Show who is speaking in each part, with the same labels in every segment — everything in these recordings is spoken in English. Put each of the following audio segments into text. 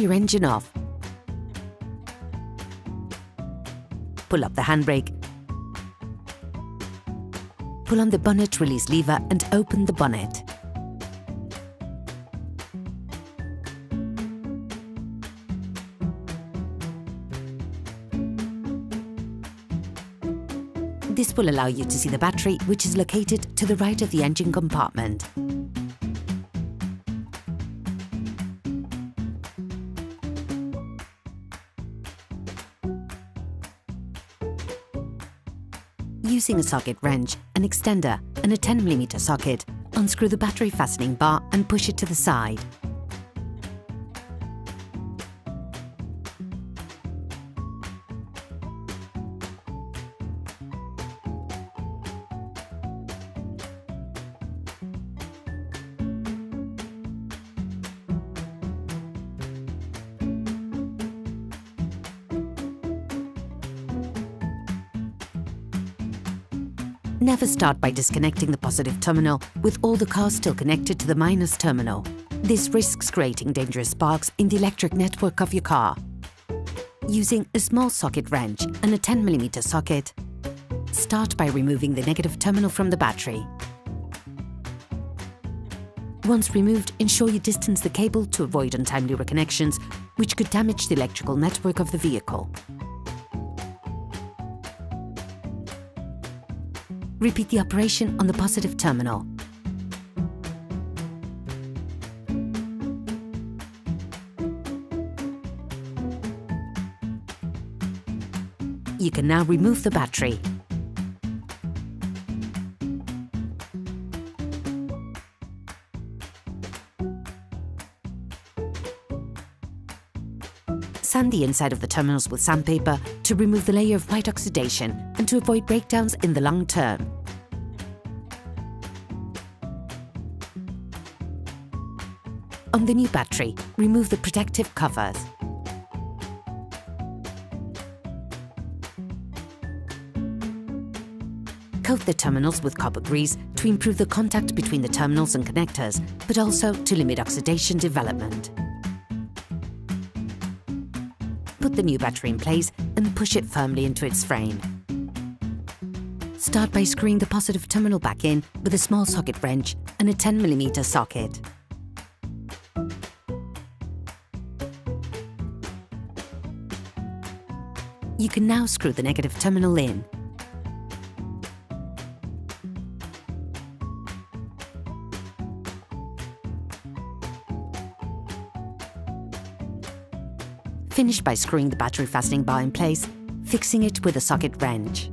Speaker 1: your engine off. Pull up the handbrake. Pull on the bonnet release lever and open the bonnet. This will allow you to see the battery, which is located to the right of the engine compartment. Using a socket wrench, an extender and a 10mm socket, unscrew the battery fastening bar and push it to the side. Never start by disconnecting the positive terminal with all the cars still connected to the minus terminal. This risks creating dangerous sparks in the electric network of your car. Using a small socket wrench and a 10mm socket, start by removing the negative terminal from the battery. Once removed, ensure you distance the cable to avoid untimely reconnections, which could damage the electrical network of the vehicle. Repeat the operation on the positive terminal. You can now remove the battery. Sand the inside of the terminals with sandpaper to remove the layer of white oxidation and to avoid breakdowns in the long term. On the new battery, remove the protective covers. Coat the terminals with copper grease to improve the contact between the terminals and connectors, but also to limit oxidation development. Put the new battery in place and push it firmly into its frame. Start by screwing the positive terminal back in with a small socket wrench and a 10mm socket. You can now screw the negative terminal in. Finish by screwing the battery fastening bar in place, fixing it with a socket wrench.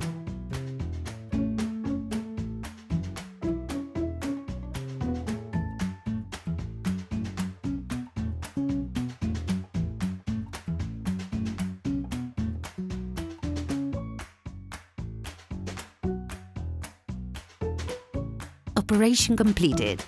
Speaker 1: Operation completed.